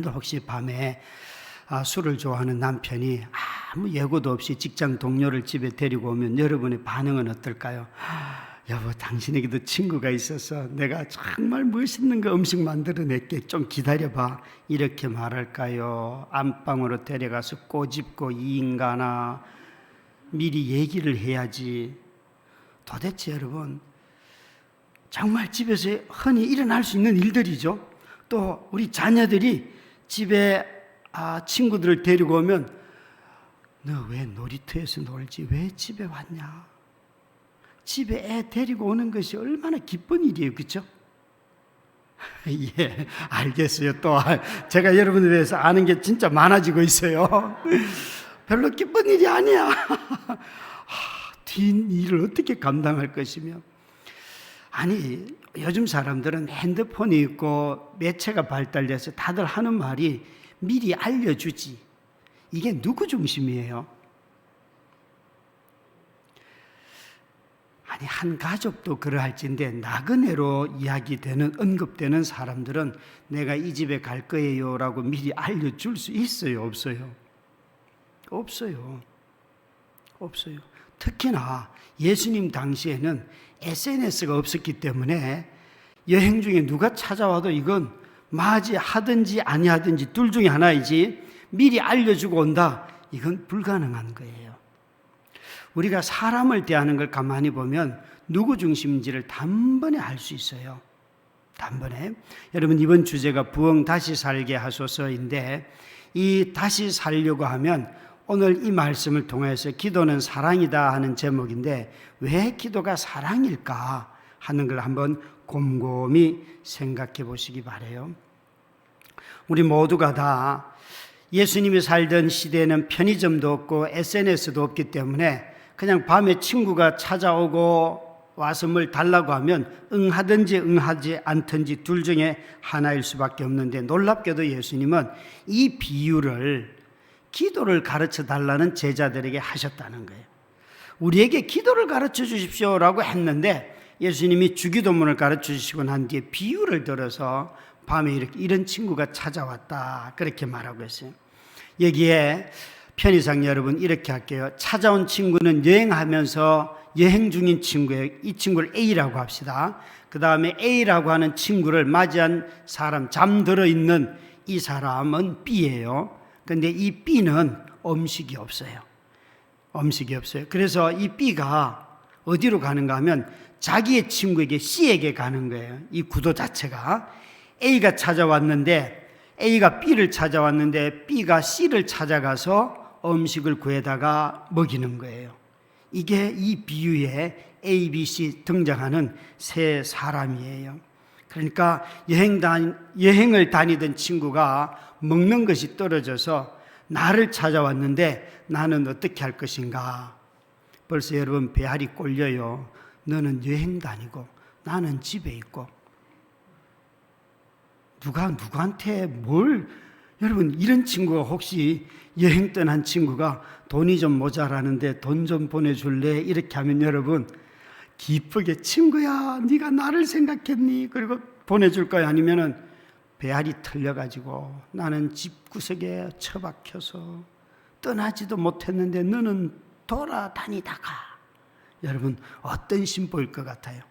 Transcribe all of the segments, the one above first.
여러분들 혹시 밤에 술을 좋아하는 남편이 아무 예고도 없이 직장 동료를 집에 데리고 오면 여러분의 반응은 어떨까요? 여보, 당신에게도 친구가 있어서 내가 정말 멋있는 거 음식 만들어낼게, 좀 기다려봐, 이렇게 말할까요? 안방으로 데려가서 꼬집고 이 인간아, 미리 얘기를 해야지. 도대체 여러분, 정말 집에서 흔히 일어날 수 있는 일들이죠. 또 우리 자녀들이 집에 친구들을 데리고 오면 너 왜 놀이터에서 놀지? 왜 집에 왔냐? 집에 애 데리고 오는 것이 얼마나 기쁜 일이에요, 그렇죠? 예, 알겠어요. 또 제가 여러분에 대해서 아는 게 진짜 많아지고 있어요. 별로 기쁜 일이 아니야. 뒷 일을 어떻게 감당할 것이며. 아니, 요즘 사람들은 핸드폰이 있고 매체가 발달돼서 다들 하는 말이 미리 알려주지. 이게 누구 중심이에요? 아니, 한 가족도 그러할진데 나그네로 이야기되는, 언급되는 사람들은 내가 이 집에 갈 거예요 라고 미리 알려줄 수 있어요, 없어요? 없어요. 없어요. 특히나 예수님 당시에는 SNS가 없었기 때문에 여행 중에 누가 찾아와도 이건 맞이하든지 아니하든지 둘 중에 하나이지 미리 알려주고 온다, 이건 불가능한 거예요. 우리가 사람을 대하는 걸 가만히 보면 누구 중심인지를 단번에 알 수 있어요. 단번에. 여러분, 이번 주제가 부흥 다시 살게 하소서인데, 이 다시 살려고 하면 오늘 이 말씀을 통해서 기도는 사랑이다 하는 제목인데, 왜 기도가 사랑일까 하는 걸 한번 곰곰이 생각해 보시기 바라요. 우리 모두가 다 예수님이 살던 시대에는 편의점도 없고 SNS도 없기 때문에 그냥 밤에 친구가 찾아오고 와서 뭘 달라고 하면 응하든지 응하지 않든지 둘 중에 하나일 수밖에 없는데, 놀랍게도 예수님은 이 비유를 기도를 가르쳐 달라는 제자들에게 하셨다는 거예요. 우리에게 기도를 가르쳐 주십시오라고 했는데 예수님이 주기도문을 가르쳐 주시고 난 뒤에 비유를 들어서 밤에 이런 친구가 찾아왔다, 그렇게 말하고 있어요. 여기에 편의상 여러분 이렇게 할게요. 찾아온 친구는 여행하면서 여행 중인 친구예요. 이 친구를 A라고 합시다. 그 다음에 A라고 하는 친구를 맞이한 사람, 잠들어 있는 이 사람은 B예요. 그런데 이 B는 음식이 없어요. 음식이 없어요. 그래서 이 B가 어디로 가는가 하면 자기의 친구에게 C에게 가는 거예요. 이 구도 자체가. A가 찾아왔는데, A가 B를 찾아왔는데 B가 C를 찾아가서 음식을 구해다가 먹이는 거예요. 이게 이 비유에 A, B, C 등장하는 세 사람이에요. 그러니까 여행을 다니던 친구가 먹는 것이 떨어져서 나를 찾아왔는데 나는 어떻게 할 것인가. 벌써 여러분 배알이 꼴려요. 너는 여행 다니고 나는 집에 있고. 누가 누구한테 뭘, 여러분 이런 친구가 혹시 여행 떠난 친구가 돈이 좀 모자라는데 돈 좀 보내줄래? 이렇게 하면 여러분 기쁘게 친구야 네가 나를 생각했니? 그리고 보내줄 거야? 아니면은 배알이 털려가지고 나는 집구석에 처박혀서 떠나지도 못했는데 너는 돌아다니다가, 여러분 어떤 심보일 것 같아요?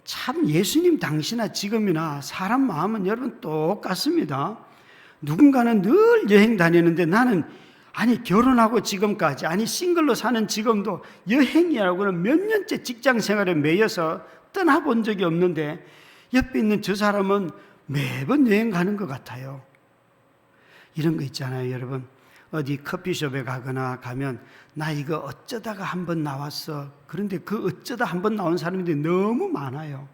참 예수님 당시나 지금이나 사람 마음은 여러분 똑같습니다. 누군가는 늘 여행 다니는데 나는, 아니 결혼하고 지금까지, 아니 싱글로 사는 지금도 여행이라고는 몇 년째 직장 생활에 매여서 떠나본 적이 없는데 옆에 있는 저 사람은 매번 여행 가는 것 같아요. 이런 거 있잖아요, 여러분. 어디 커피숍에 가면 나 이거 어쩌다가 한번 나왔어. 그런데 그 어쩌다 한번 나온 사람들이 너무 많아요.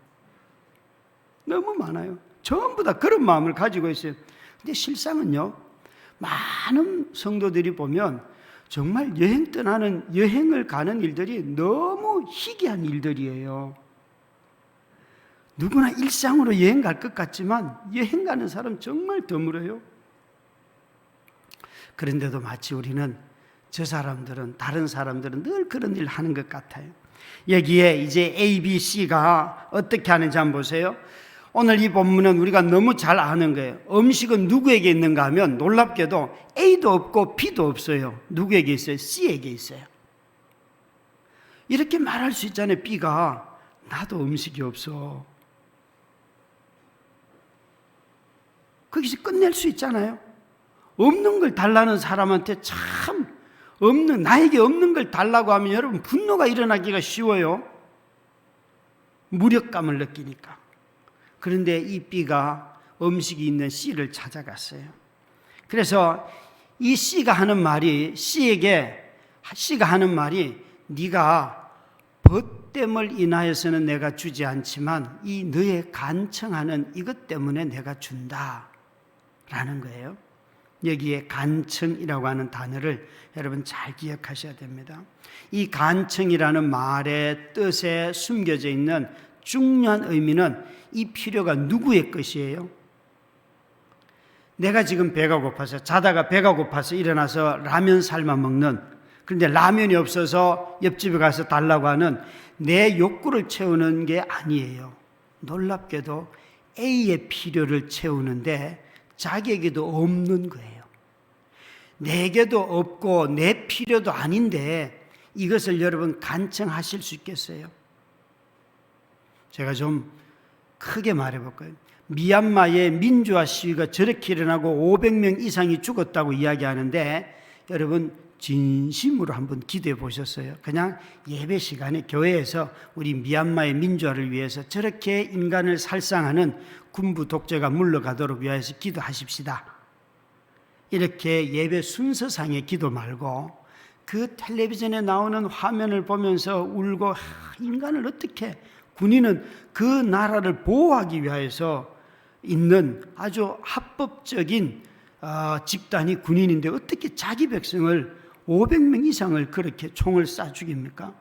너무 많아요. 전부 다 그런 마음을 가지고 있어요. 근데 실상은요, 많은 성도들이 보면 정말 여행을 가는 일들이 너무 희귀한 일들이에요. 누구나 일상으로 여행 갈 것 같지만 여행 가는 사람 정말 드물어요. 그런데도 마치 우리는 다른 사람들은 늘 그런 일 하는 것 같아요. 여기에 이제 A, B, C가 어떻게 하는지 한번 보세요. 오늘 이 본문은 우리가 너무 잘 아는 거예요. 음식은 누구에게 있는가 하면 놀랍게도 A도 없고 B도 없어요. 누구에게 있어요? C에게 있어요. 이렇게 말할 수 있잖아요. B가 나도 음식이 없어. 거기서 끝낼 수 있잖아요. 없는 걸 달라는 사람한테 참 나에게 없는 걸 달라고 하면 여러분 분노가 일어나기가 쉬워요. 무력감을 느끼니까. 그런데 이 B가 음식이 있는 C를 찾아갔어요. 그래서 이 C가 하는 말이 네가 벗됨을 인하여서는 내가 주지 않지만 이 너의 간청하는 이것 때문에 내가 준다라는 거예요. 여기에 간청이라고 하는 단어를 여러분 잘 기억하셔야 됩니다. 이 간청이라는 말의 뜻에 숨겨져 있는 중요한 의미는 이 필요가 누구의 것이에요? 내가 지금 배가 고파서 자다가 배가 고파서 일어나서 라면 삶아 먹는, 그런데 라면이 없어서 옆집에 가서 달라고 하는 내 욕구를 채우는 게 아니에요. 놀랍게도 A의 필요를 채우는데 자기에게도 없는 거예요. 내게도 없고 내 필요도 아닌데 이것을 여러분 간청하실 수 있겠어요? 제가 좀 크게 말해볼까요? 미얀마의 민주화 시위가 저렇게 일어나고 500명 이상이 죽었다고 이야기하는데 여러분 진심으로 한번 기도해 보셨어요? 그냥 예배 시간에 교회에서 우리 미얀마의 민주화를 위해서 저렇게 인간을 살상하는 군부 독재가 물러가도록 위하여서 기도하십시다. 이렇게 예배 순서상의 기도 말고 그 텔레비전에 나오는 화면을 보면서 울고 인간을 어떻게, 군인은 그 나라를 보호하기 위해서 있는 아주 합법적인 집단이 군인인데 어떻게 자기 백성을 500명 이상을 그렇게 총을 쏴 죽입니까?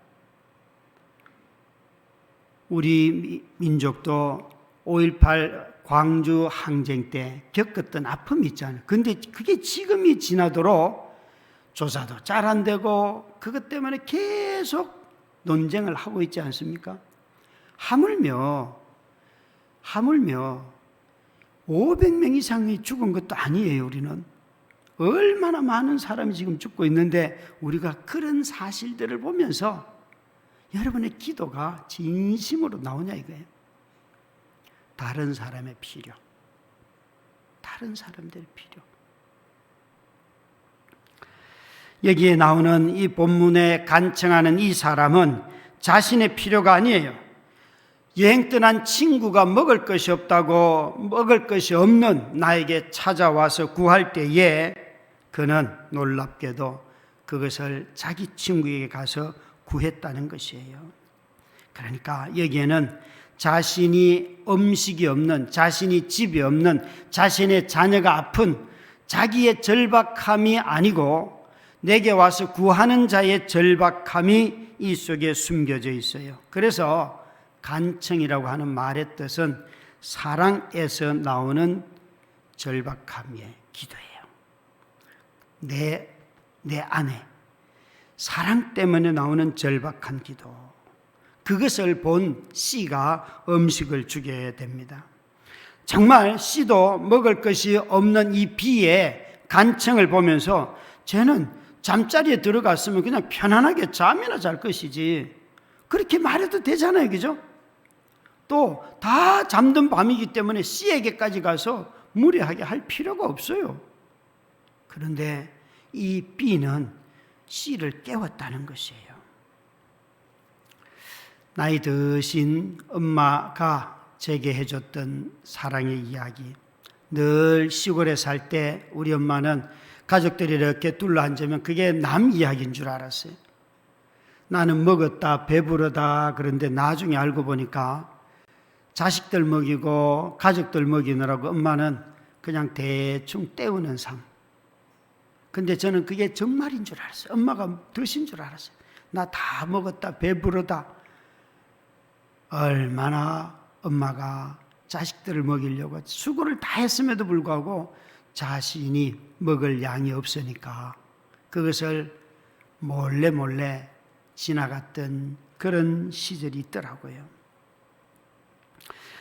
우리 민족도 5.18 광주 항쟁 때 겪었던 아픔이 있잖아요. 근데 그게 지금이 지나도록 조사도 잘 안 되고 그것 때문에 계속 논쟁을 하고 있지 않습니까? 하물며 500명 이상이 죽은 것도 아니에요. 우리는 얼마나 많은 사람이 지금 죽고 있는데 우리가 그런 사실들을 보면서 여러분의 기도가 진심으로 나오냐 이거예요. 다른 사람의 필요, 다른 사람들의 필요. 여기에 나오는 이 본문에 간청하는 이 사람은 자신의 필요가 아니에요. 여행 떠난 친구가 먹을 것이 없다고 먹을 것이 없는 나에게 찾아와서 구할 때에 그는 놀랍게도 그것을 자기 친구에게 가서 구했다는 것이에요. 그러니까 여기에는 자신이 음식이 없는, 자신이 집이 없는, 자신의 자녀가 아픈 자기의 절박함이 아니고 내게 와서 구하는 자의 절박함이 이 속에 숨겨져 있어요. 그래서 간청이라고 하는 말의 뜻은 사랑에서 나오는 절박함의 기도예요. 내 안에 사랑 때문에 나오는 절박한 기도, 그것을 본 C가 음식을 주게 됩니다. 정말 C도 먹을 것이 없는 이 B의 간청을 보면서 쟤는 잠자리에 들어갔으면 그냥 편안하게 잠이나 잘 것이지 그렇게 말해도 되잖아요. 그죠? 또 다 잠든 밤이기 때문에 C에게까지 가서 무례하게 할 필요가 없어요. 그런데 이 B는 C를 깨웠다는 것이에요. 나이 드신 엄마가 제게 해줬던 사랑의 이야기. 늘 시골에 살 때 우리 엄마는 가족들이 이렇게 둘러앉으면 그게 남 이야기인 줄 알았어요. 나는 먹었다, 배부르다. 그런데 나중에 알고 보니까 자식들 먹이고 가족들 먹이느라고 엄마는 그냥 대충 때우는 삶. 근데 저는 그게 정말인 줄 알았어요. 엄마가 드신 줄 알았어요. 나 다 먹었다, 배부르다. 얼마나 엄마가 자식들을 먹이려고 수고를 다 했음에도 불구하고 자신이 먹을 양이 없으니까 그것을 몰래 지나갔던 그런 시절이 있더라고요.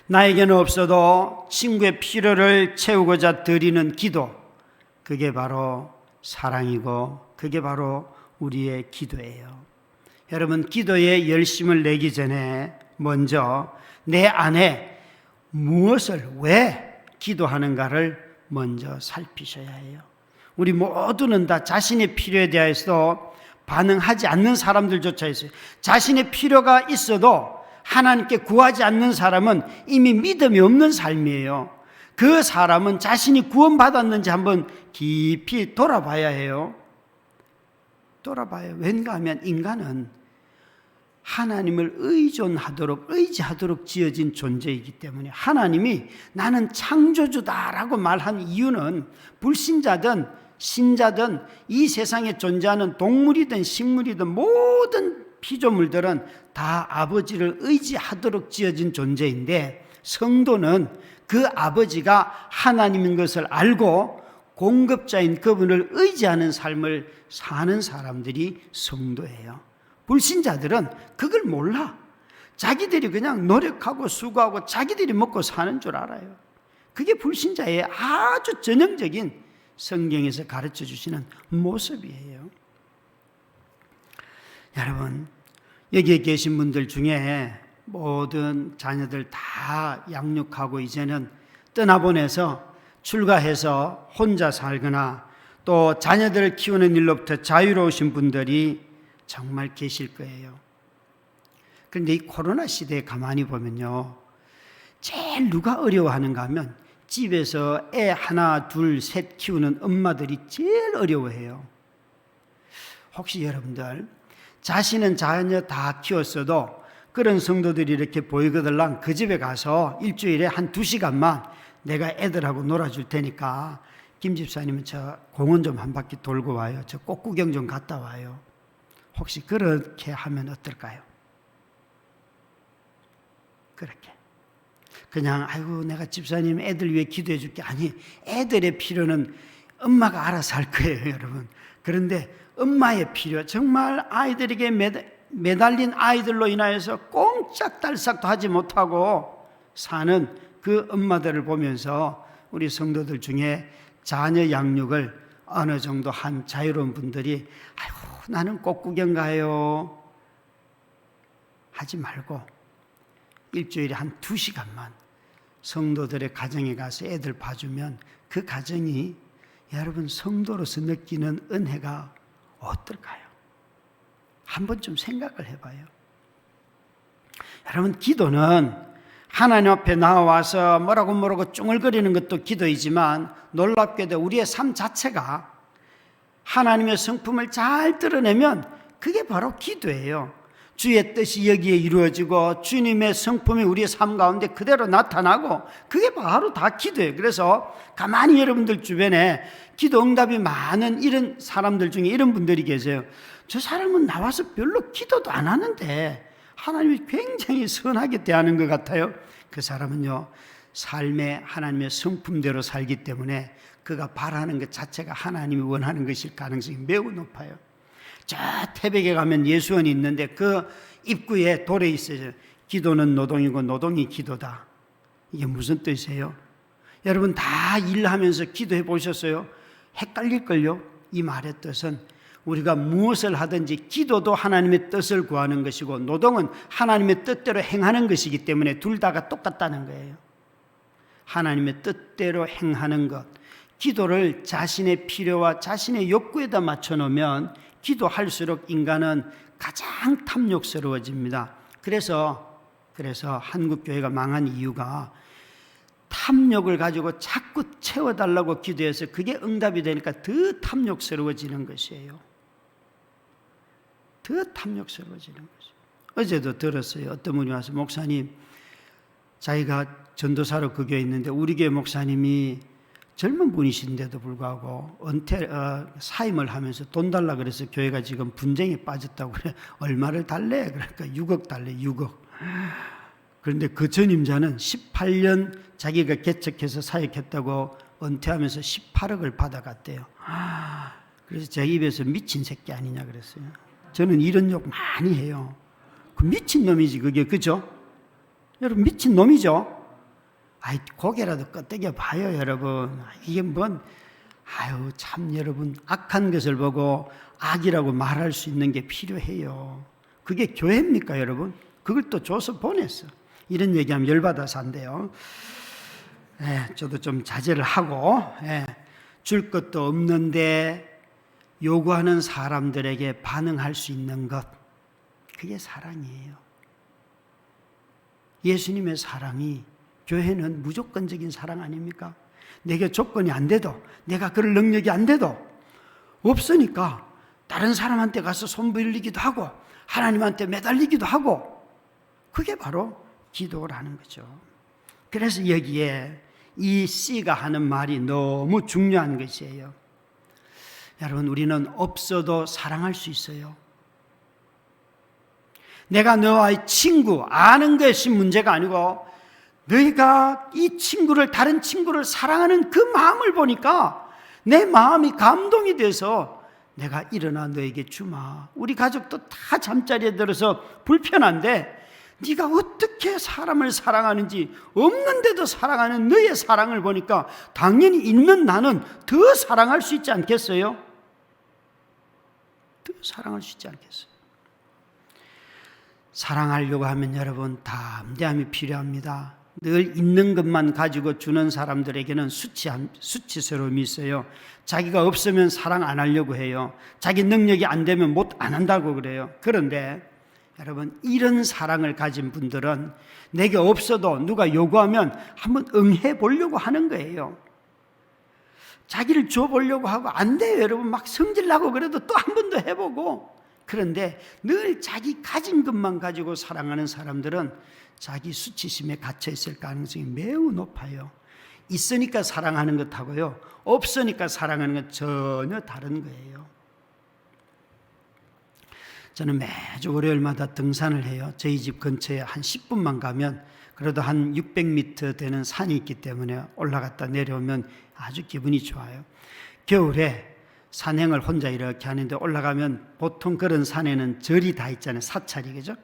나에게는 없어도 친구의 필요를 채우고자 드리는 기도, 그게 바로 사랑이고 그게 바로 우리의 기도예요. 여러분, 기도에 열심을 내기 전에 먼저 내 안에 무엇을 왜 기도하는가를 먼저 살피셔야 해요. 우리 모두는 다 자신의 필요에 대해서 반응하지 않는 사람들조차 있어요. 자신의 필요가 있어도 하나님께 구하지 않는 사람은 이미 믿음이 없는 삶이에요. 그 사람은 자신이 구원받았는지 한번 깊이 돌아봐야 해요. 돌아봐요. 왠가 하면 인간은 하나님을 의지하도록 지어진 존재이기 때문에 하나님이 나는 창조주다라고 말한 이유는 불신자든 신자든 이 세상에 존재하는 동물이든 식물이든 모든 피조물들은 다 아버지를 의지하도록 지어진 존재인데, 성도는 그 아버지가 하나님인 것을 알고 공급자인 그분을 의지하는 삶을 사는 사람들이 성도예요. 불신자들은 그걸 몰라. 자기들이 그냥 노력하고 수고하고 자기들이 먹고 사는 줄 알아요. 그게 불신자의 아주 전형적인 성경에서 가르쳐 주시는 모습이에요. 여러분, 여기에 계신 분들 중에 모든 자녀들 다 양육하고 이제는 떠나보내서 출가해서 혼자 살거나 또 자녀들을 키우는 일로부터 자유로우신 분들이 정말 계실 거예요. 그런데 이 코로나 시대에 가만히 보면요, 제일 누가 어려워하는가 하면 집에서 애 하나, 둘, 셋 키우는 엄마들이 제일 어려워해요. 혹시 여러분들 자신은 자녀 다 키웠어도 그런 성도들이 이렇게 보이거들랑 그 집에 가서 일주일에 한 2시간만 내가 애들하고 놀아줄 테니까 김 집사님은 저 공원 좀 한 바퀴 돌고 와요. 저 꽃구경 좀 갔다 와요. 혹시 그렇게 하면 어떨까요? 그렇게 그냥 아이고 내가 집사님 애들 위해 기도해 줄게. 아니, 애들의 필요는 엄마가 알아서 할 거예요, 여러분. 그런데 엄마의 필요, 정말 아이들에게 매달린 아이들로 인하여서 꼼짝달싹도 하지 못하고 사는 그 엄마들을 보면서 우리 성도들 중에 자녀 양육을 어느 정도 한 자유로운 분들이 아이고 나는 꽃구경 가요 하지 말고 일주일에 한 2시간만 성도들의 가정에 가서 애들 봐주면 그 가정이 여러분 성도로서 느끼는 은혜가 어떨까요? 한번 좀 생각을 해봐요. 여러분, 기도는 하나님 앞에 나와서 뭐라고 쭝얼거리는 것도 기도이지만 놀랍게도 우리의 삶 자체가 하나님의 성품을 잘 드러내면 그게 바로 기도예요. 주의 뜻이 여기에 이루어지고 주님의 성품이 우리의 삶 가운데 그대로 나타나고 그게 바로 다 기도예요. 그래서 가만히 여러분들 주변에 기도 응답이 많은 이런 사람들 중에 이런 분들이 계세요. 저 사람은 나와서 별로 기도도 안 하는데 하나님이 굉장히 선하게 대하는 것 같아요. 그 사람은요, 삶의 하나님의 성품대로 살기 때문에 그가 바라는 것 자체가 하나님이 원하는 것일 가능성이 매우 높아요. 저 태백에 가면 예수원이 있는데 그 입구에 돌에 있어요. 기도는 노동이고 노동이 기도다. 이게 무슨 뜻이에요? 여러분 다 일하면서 기도해 보셨어요? 헷갈릴걸요? 이 말의 뜻은 우리가 무엇을 하든지 기도도 하나님의 뜻을 구하는 것이고 노동은 하나님의 뜻대로 행하는 것이기 때문에 둘 다가 똑같다는 거예요. 하나님의 뜻대로 행하는 것, 기도를 자신의 필요와 자신의 욕구에다 맞춰놓으면 기도할수록 인간은 가장 탐욕스러워집니다. 그래서 한국교회가 망한 이유가 탐욕을 가지고 자꾸 채워달라고 기도해서 그게 응답이 되니까 더 탐욕스러워지는 것이에요. 더 탐욕스러워지는 것이에요. 어제도 들었어요. 어떤 분이 와서 목사님, 자기가 전도사로 그 교회에 있는데 우리 교회 목사님이 젊은 분이신데도 불구하고 사임을 하면서 돈 달라 그래서 교회가 지금 분쟁에 빠졌다고 그래. 얼마를 달래? 그러니까 6억 달래, 6억. 그런데 그 전임자는 18년 자기가 개척해서 사역했다고 은퇴하면서 18억을 받아갔대요. 그래서 제 입에서 미친 새끼 아니냐 그랬어요. 저는 이런 욕 많이 해요. 그 미친 놈이지 그게, 그죠? 여러분 미친 놈이죠? 고개라도 끄덕여 봐요, 여러분. 이게 참 여러분, 악한 것을 보고 악이라고 말할 수 있는 게 필요해요. 그게 교회입니까, 여러분? 그걸 또 줘서 보냈어. 이런 얘기하면 열받아서 안 돼요. 저도 좀 자제를 하고, 줄 것도 없는데 요구하는 사람들에게 반응할 수 있는 것, 그게 사랑이에요. 예수님의 사랑이, 교회는 무조건적인 사랑 아닙니까? 내게 조건이 안 돼도, 내가 그럴 능력이 안 돼도 없으니까 다른 사람한테 가서 손 벌리기도 하고 하나님한테 매달리기도 하고, 그게 바로 기도라는 거죠. 그래서 여기에 이 C가 하는 말이 너무 중요한 것이에요. 여러분, 우리는 없어도 사랑할 수 있어요. 내가 너와의 친구, 아는 것이 문제가 아니고 너희가 이 친구를, 다른 친구를 사랑하는 그 마음을 보니까 내 마음이 감동이 돼서 내가 일어나 너에게 주마. 우리 가족도 다 잠자리에 들어서 불편한데 네가 어떻게 사람을 사랑하는지, 없는데도 사랑하는 너의 사랑을 보니까 당연히 있는 나는 더 사랑할 수 있지 않겠어요? 더 사랑할 수 있지 않겠어요? 사랑하려고 하면 여러분, 담대함이 필요합니다. 늘 있는 것만 가지고 주는 사람들에게는 수치스러움이 있어요. 자기가 없으면 사랑 안 하려고 해요. 자기 능력이 안 되면 안 한다고 그래요. 그런데 여러분, 이런 사랑을 가진 분들은 내게 없어도 누가 요구하면 한번 응해 보려고 하는 거예요. 자기를 줘보려고 하고 안 돼요, 여러분. 막 성질나고 그래도 또 한 번 더 해보고. 그런데 늘 자기 가진 것만 가지고 사랑하는 사람들은 자기 수치심에 갇혀 있을 가능성이 매우 높아요. 있으니까 사랑하는 것하고요, 없으니까 사랑하는 건 전혀 다른 거예요. 저는 매주 월요일마다 등산을 해요. 저희 집 근처에 한 10분만 가면 그래도 한 600m 되는 산이 있기 때문에 올라갔다 내려오면 아주 기분이 좋아요. 겨울에 산행을 혼자 이렇게 하는데 올라가면 보통 그런 산에는 절이 다 있잖아요. 사찰이, 그죠?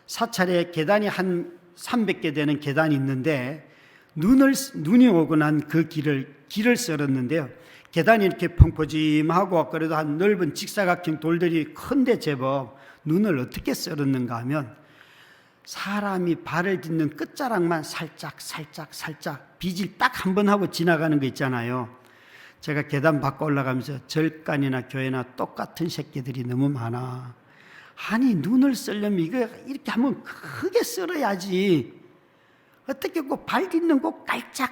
사찰에 계단이 한 300개 되는 계단이 있는데 눈이 오고 난 그 길을 썰었는데요. 계단이 이렇게 펑퍼짐하고 그래도 한 넓은 직사각형 돌들이 큰데 제법 눈을 어떻게 썰었는가 하면 사람이 발을 딛는 끝자락만 살짝 비질 딱 한 번 하고 지나가는 거 있잖아요. 제가 계단 받고 올라가면서 절간이나 교회나 똑같은 새끼들이 너무 많아. 아니, 눈을 썰려면 이거 이렇게 한번 크게 썰어야지. 어떻게 꼭 발 딛는 거 깔짝.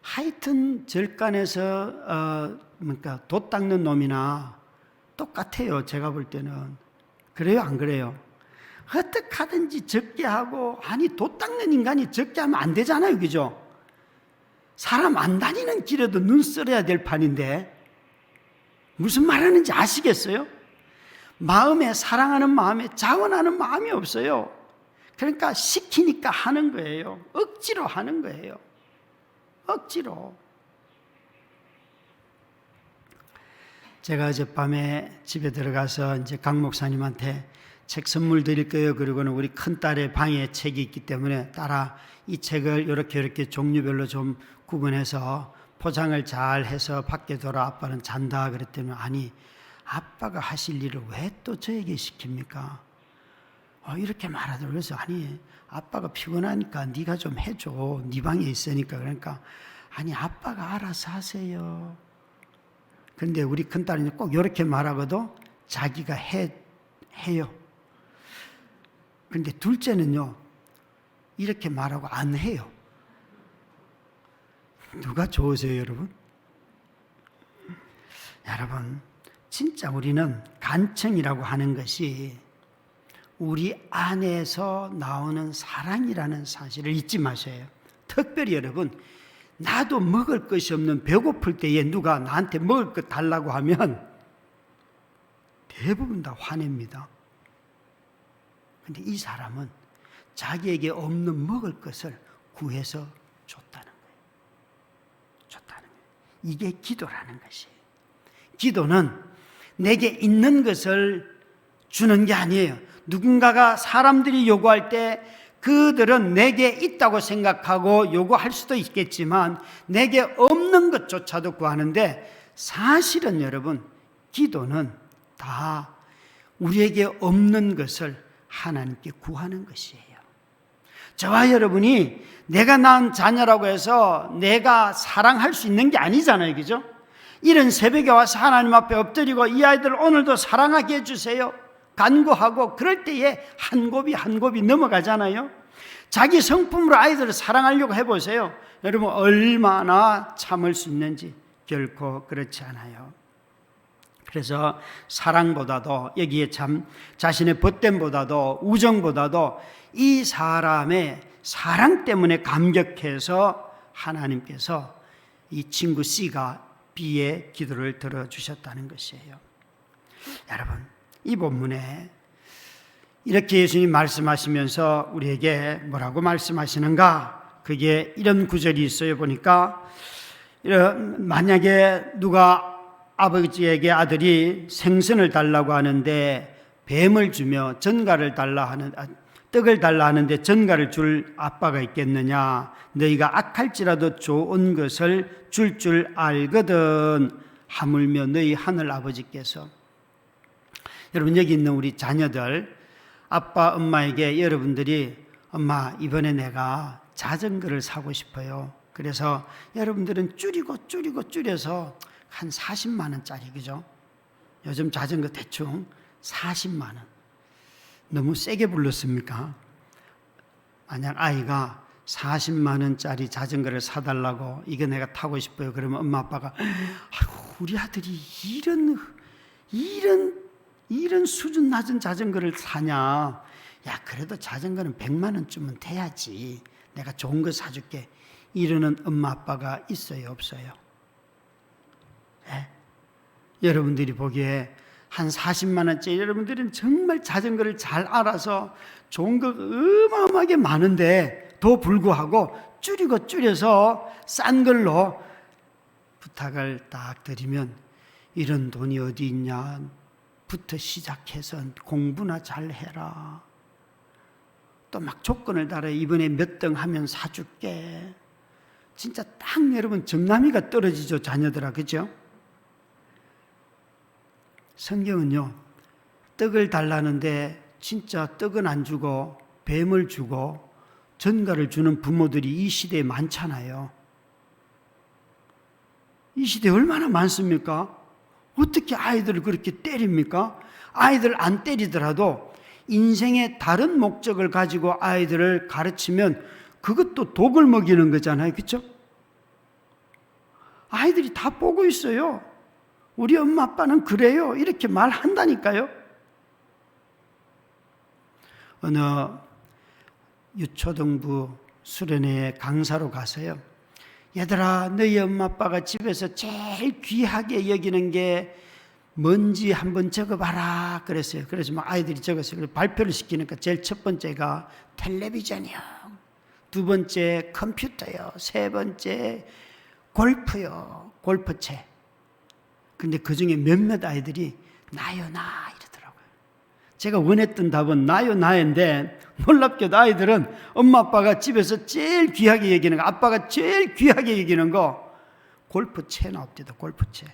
하여튼 절간에서 돛 닦는 놈이나 똑같아요. 제가 볼 때는. 그래요, 안 그래요? 어떻게 하든지 적게 하고, 아니 돛 닦는 인간이 적게 하면 안 되잖아요, 그죠? 사람 안 다니는 길에도 눈 썰어야 될 판인데 무슨 말하는지 아시겠어요? 마음에, 사랑하는 마음에 자원하는 마음이 없어요. 그러니까 시키니까 하는 거예요. 억지로 하는 거예요. 억지로. 제가 어젯밤에 집에 들어가서 이제 강 목사님한테 책 선물 드릴 거예요. 그리고는 우리 큰딸의 방에 책이 있기 때문에 딸아, 이 책을 이렇게 종류별로 좀 구분해서 포장을 잘 해서 밖에 둬라. 아빠는 잔다. 그랬더니 아니, 아빠가 하실 일을 왜 또 저에게 시킵니까? 이렇게 말하더라고요. 그래서 아니, 아빠가 피곤하니까 네가 좀 해줘. 네 방에 있으니까. 그러니까 아니, 아빠가 알아서 하세요. 그런데 우리 큰딸이 꼭 이렇게 말하고도 자기가 해요. 그런데 둘째는요, 이렇게 말하고 안 해요. 누가 좋으세요, 여러분? 여러분, 진짜 우리는 간청이라고 하는 것이 우리 안에서 나오는 사랑이라는 사실을 잊지 마셔요. 특별히 여러분, 나도 먹을 것이 없는 배고플 때에 누가 나한테 먹을 것 달라고 하면 대부분 다 화냅니다. 그런데 이 사람은 자기에게 없는 먹을 것을 구해서 줬다는 거예요. 이게 기도라는 것이에요. 기도는 내게 있는 것을 주는 게 아니에요. 누군가가, 사람들이 요구할 때 그들은 내게 있다고 생각하고 요구할 수도 있겠지만 내게 없는 것조차도 구하는데, 사실은 여러분, 기도는 다 우리에게 없는 것을 하나님께 구하는 것이에요. 저와 여러분이 내가 낳은 자녀라고 해서 내가 사랑할 수 있는 게 아니잖아요. 그죠? 이른 새벽에 와서 하나님 앞에 엎드리고 이 아이들 오늘도 사랑하게 해주세요 간구하고, 그럴 때에 한 곱이 한 곱이 넘어가잖아요. 자기 성품으로 아이들을 사랑하려고 해보세요. 여러분, 얼마나 참을 수 있는지. 결코 그렇지 않아요. 그래서 사랑보다도, 여기에 참 자신의 벗됨보다도, 우정보다도 이 사람의 사랑 때문에 감격해서 하나님께서 이 친구 C가 B의 기도를 들어주셨다는 것이에요. 여러분, 이 본문에 이렇게 예수님 말씀하시면서 우리에게 뭐라고 말씀하시는가? 그게 이런 구절이 있어요. 보니까 만약에 누가 아버지에게 아들이 생선을 달라고 하는데 뱀을 주며 떡을 달라 하는데 전갈을 줄 아빠가 있겠느냐? 너희가 악할지라도 좋은 것을 줄 알거든. 하물며 너희 하늘 아버지께서. 여러분, 여기 있는 우리 자녀들, 아빠 엄마에게 여러분들이 엄마 이번에 내가 자전거를 사고 싶어요. 그래서 여러분들은 줄여서 한 40만 원짜리, 그죠? 요즘 자전거 대충 40만 원. 너무 세게 불렀습니까? 만약 아이가 40만 원짜리 자전거를 사달라고, 이거 내가 타고 싶어요. 그러면 엄마 아빠가 아이고, 우리 아들이 이런 수준 낮은 자전거를 사냐? 야, 그래도 자전거는 100만 원쯤은 돼야지. 내가 좋은 거 사줄게. 이러는 엄마 아빠가 있어요, 없어요? 네? 여러분들이 보기에 한 40만 원짜리, 여러분들은 정말 자전거를 잘 알아서 좋은 거 어마어마하게 많은데 더 불구하고 줄여서 싼 걸로 부탁을 딱 드리면, 이런 돈이 어디 있냐 부터 시작해서 공부나 잘 해라. 또 막 조건을 달아. 이번에 몇 등 하면 사줄게. 진짜 딱 여러분 정남이가 떨어지죠, 자녀들아. 그죠? 성경은요, 떡을 달라는데 진짜 떡은 안 주고 뱀을 주고 전갈을 주는 부모들이 이 시대에 많잖아요. 이 시대에 얼마나 많습니까? 어떻게 아이들을 그렇게 때립니까? 아이들 안 때리더라도 인생의 다른 목적을 가지고 아이들을 가르치면 그것도 독을 먹이는 거잖아요. 그렇죠? 아이들이 다 보고 있어요. 우리 엄마 아빠는 그래요. 이렇게 말한다니까요. 어느 유초등부 수련회 강사로 가서요, 얘들아, 너희 엄마 아빠가 집에서 제일 귀하게 여기는 게 뭔지 한번 적어봐라 그랬어요. 그래서 막 아이들이 적었어요. 발표를 시키니까 제일 첫 번째가 텔레비전이요, 두 번째 컴퓨터요, 세 번째 골프요, 골프채. 근데 그 중에 몇몇 아이들이 나요, 나 이러더라고요. 제가 원했던 답은 나요, 나인데 놀랍게도 아이들은 엄마 아빠가 집에서 제일 귀하게 여기는 거, 아빠가 제일 귀하게 여기는 거 골프채 나옵니다. 골프채.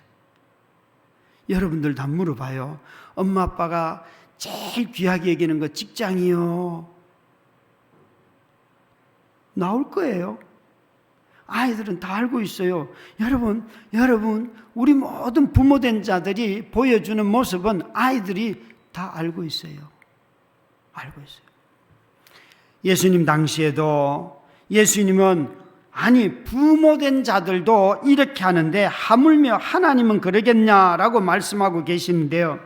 여러분들도 한번 물어봐요. 엄마 아빠가 제일 귀하게 여기는 거 직장이요, 나올 거예요. 아이들은 다 알고 있어요. 여러분, 우리 모든 부모된 자들이 보여주는 모습은 아이들이 다 알고 있어요. 알고 있어요. 예수님 당시에도 예수님은 부모된 자들도 이렇게 하는데 하물며 하나님은 그러겠냐라고 말씀하고 계시는데요.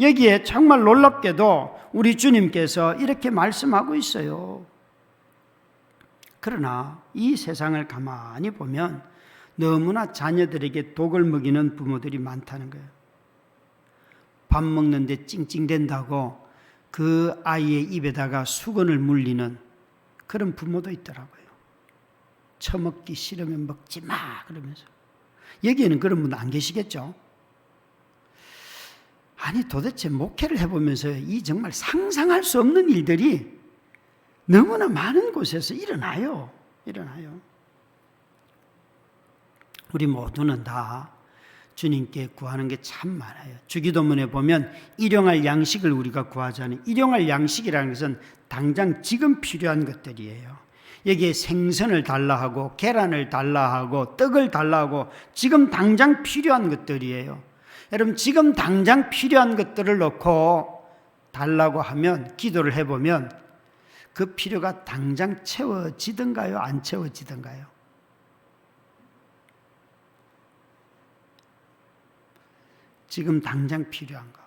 여기에 정말 놀랍게도 우리 주님께서 이렇게 말씀하고 있어요. 그러나 이 세상을 가만히 보면 너무나 자녀들에게 독을 먹이는 부모들이 많다는 거예요. 밥 먹는데 찡찡댄다고 그 아이의 입에다가 수건을 물리는 그런 부모도 있더라고요. 처먹기 싫으면 먹지 마 그러면서. 여기에는 그런 분 안 계시겠죠? 도대체 목회를 해보면서 이 정말 상상할 수 없는 일들이 너무나 많은 곳에서 일어나요. 우리 모두는 다 주님께 구하는 게 참 많아요. 주기도문에 보면 일용할 양식을 우리가 구하잖아요. 일용할 양식이라는 것은 당장 지금 필요한 것들이에요. 여기에 생선을 달라 하고 계란을 달라 하고 떡을 달라 하고 지금 당장 필요한 것들이에요. 여러분, 지금 당장 필요한 것들을 놓고 달라고 하면, 기도를 해보면 그 필요가 당장 채워지던가요? 안 채워지던가요? 지금 당장 필요한 거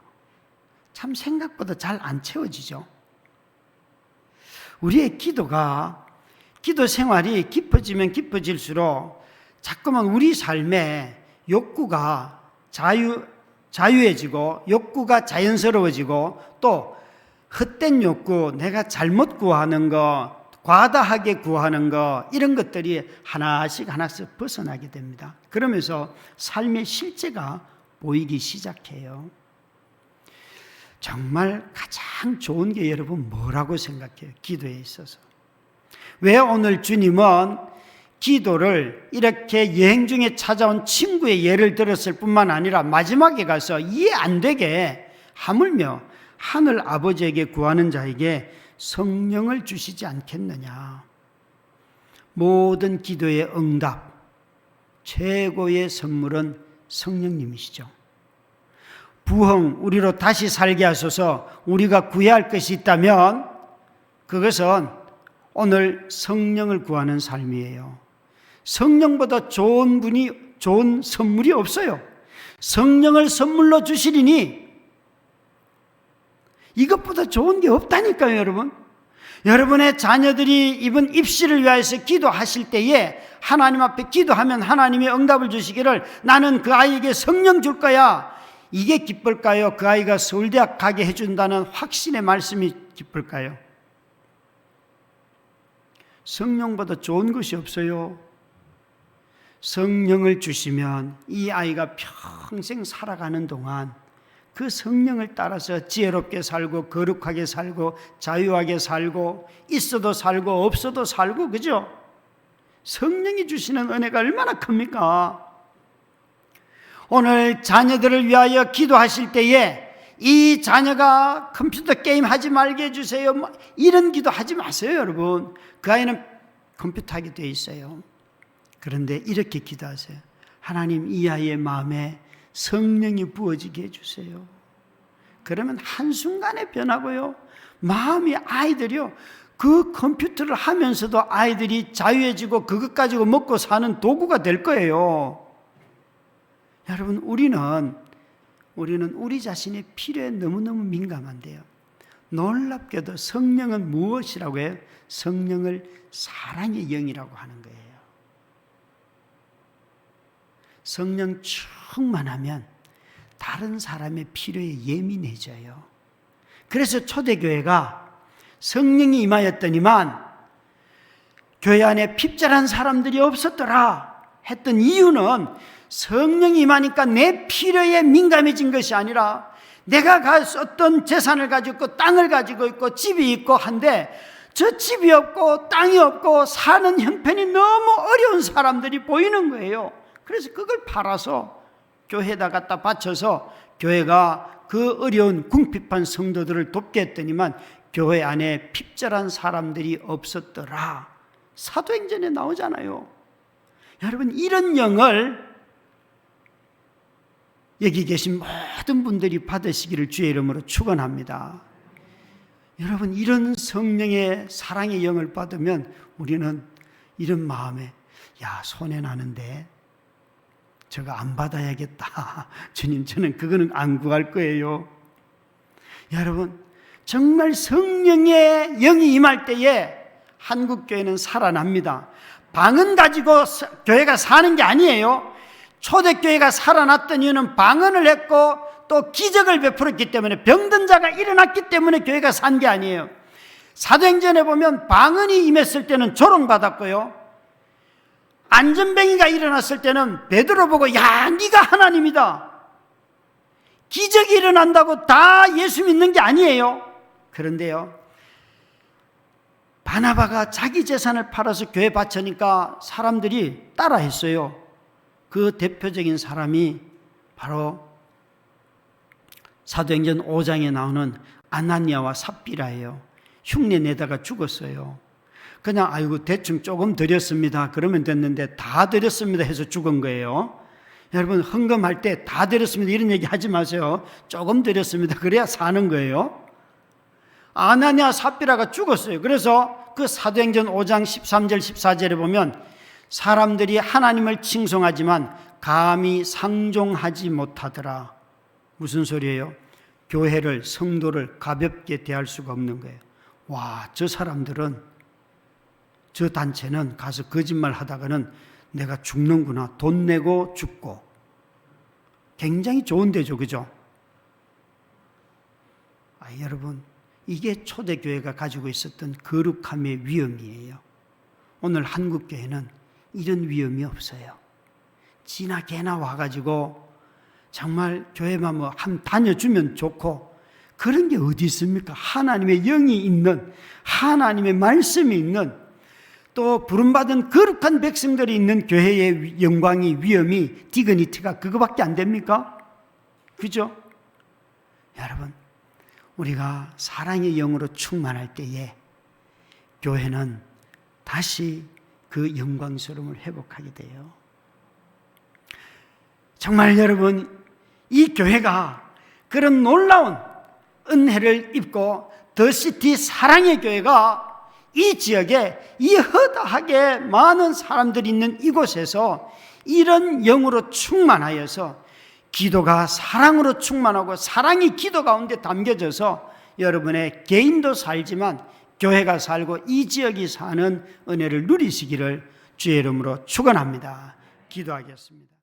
참 생각보다 잘 안 채워지죠. 우리의 기도 생활이 깊어지면 깊어질수록 자꾸만 우리 삶에 욕구가 자유해지고 욕구가 자연스러워지고, 또 헛된 욕구, 내가 잘못 구하는 거, 과다하게 구하는 거, 이런 것들이 하나씩 벗어나게 됩니다. 그러면서 삶의 실제가 보이기 시작해요. 정말 가장 좋은 게 여러분 뭐라고 생각해요? 기도에 있어서. 왜 오늘 주님은 기도를 이렇게 여행 중에 찾아온 친구의 예를 들었을 뿐만 아니라 마지막에 가서 이해 안 되게 하물며 하늘 아버지에게 구하는 자에게 성령을 주시지 않겠느냐. 모든 기도의 응답, 최고의 선물은 성령님이시죠. 부흥, 우리로 다시 살게 하소서 우리가 구해야 할 것이 있다면 그것은 오늘 성령을 구하는 삶이에요. 성령보다 좋은 선물이 없어요. 성령을 선물로 주시리니 이것보다 좋은 게 없다니까요, 여러분. 여러분의 자녀들이 이번 입시를 위해서 기도하실 때에 하나님 앞에 기도하면 하나님이 응답을 주시기를 나는 그 아이에게 성령 줄 거야. 이게 기쁠까요? 그 아이가 서울대학 가게 해준다는 확신의 말씀이 기쁠까요? 성령보다 좋은 것이 없어요. 성령을 주시면 이 아이가 평생 살아가는 동안 그 성령을 따라서 지혜롭게 살고 거룩하게 살고 자유하게 살고 있어도 살고 없어도 살고, 그죠? 성령이 주시는 은혜가 얼마나 큽니까? 오늘 자녀들을 위하여 기도하실 때에 이 자녀가 컴퓨터 게임 하지 말게 해주세요, 이런 기도 하지 마세요, 여러분. 그 아이는 컴퓨터 하게 돼 있어요. 그런데 이렇게 기도하세요. 하나님, 이 아이의 마음에 성령이 부어지게 해주세요. 그러면 한순간에 변하고요, 마음이, 아이들이요, 그 컴퓨터를 하면서도 아이들이 자유해지고 그것 가지고 먹고 사는 도구가 될 거예요. 여러분, 우리는 우리 자신의 필요에 너무너무 민감한데요, 놀랍게도 성령은 무엇이라고 해요? 성령을 사랑의 영이라고 하는 거예요. 성령 충만하면 다른 사람의 필요에 예민해져요. 그래서 초대교회가 성령이 임하였더니만 교회 안에 핍절한 사람들이 없었더라 했던 이유는 성령이 임하니까 내 필요에 민감해진 것이 아니라 내가 어떤 재산을 가지고 있고 땅을 가지고 있고 집이 있고 한데 저 집이 없고 땅이 없고 사는 형편이 너무 어려운 사람들이 보이는 거예요. 그래서 그걸 팔아서 교회에다 갖다 바쳐서 교회가 그 어려운 궁핍한 성도들을 돕게 했더니만 교회 안에 핍절한 사람들이 없었더라. 사도행전에 나오잖아요. 여러분, 이런 영을 여기 계신 모든 분들이 받으시기를 주의 이름으로 축원합니다. 여러분, 이런 성령의 사랑의 영을 받으면 우리는 이런 마음에, 야, 손해나는데 저거 안 받아야겠다. 주님, 저는 그거는 안 구할 거예요. 여러분, 정말 성령의 영이 임할 때에 한국교회는 살아납니다. 방언 가지고 교회가 사는 게 아니에요. 초대교회가 살아났던 이유는 방언을 했고 또 기적을 베풀었기 때문에, 병든 자가 일어났기 때문에 교회가 산 게 아니에요. 사도행전에 보면 방언이 임했을 때는 조롱받았고요, 안전뱅이가 일어났을 때는 베드로 보고, 야, 네가 하나님이다. 기적이 일어난다고 다 예수 믿는 게 아니에요. 그런데요, 바나바가 자기 재산을 팔아서 교회 바치니까 사람들이 따라했어요. 그 대표적인 사람이 바로 사도행전 5장에 나오는 아나니아와 삽비라예요. 흉내 내다가 죽었어요. 그냥 아이고 대충 조금 드렸습니다 그러면 됐는데 다 드렸습니다 해서 죽은 거예요. 여러분 헌금할 때 다 드렸습니다 이런 얘기 하지 마세요. 조금 드렸습니다 그래야 사는 거예요. 아나니아 삽비라가 죽었어요. 그래서 그 사도행전 5장 13절 14절에 보면 사람들이 하나님을 칭송하지만 감히 상종하지 못하더라. 무슨 소리예요? 교회를, 성도를 가볍게 대할 수가 없는 거예요. 와, 저 사람들은, 저 단체는 가서 거짓말 하다가는 내가 죽는구나. 돈 내고 죽고. 굉장히 좋은 데죠, 그죠? 여러분, 이게 초대교회가 가지고 있었던 거룩함의 위험이에요. 오늘 한국교회는 이런 위험이 없어요. 지나 개나 와가지고 정말 교회만 뭐 한 다녀주면 좋고 그런 게 어디 있습니까? 하나님의 영이 있는, 하나님의 말씀이 있는, 또 부름받은 거룩한 백성들이 있는 교회의 영광이, 위엄이, 디그니티가 그거밖에 안 됩니까? 그죠? 여러분, 우리가 사랑의 영으로 충만할 때에 교회는 다시 그 영광스러움을 회복하게 돼요. 정말 여러분, 이 교회가 그런 놀라운 은혜를 입고 더시티 사랑의 교회가 이 지역에 이 허다하게 많은 사람들이 있는 이곳에서 이런 영으로 충만하여서 기도가 사랑으로 충만하고 사랑이 기도 가운데 담겨져서 여러분의 개인도 살지만 교회가 살고 이 지역이 사는 은혜를 누리시기를 주의 이름으로 축원합니다. 기도하겠습니다.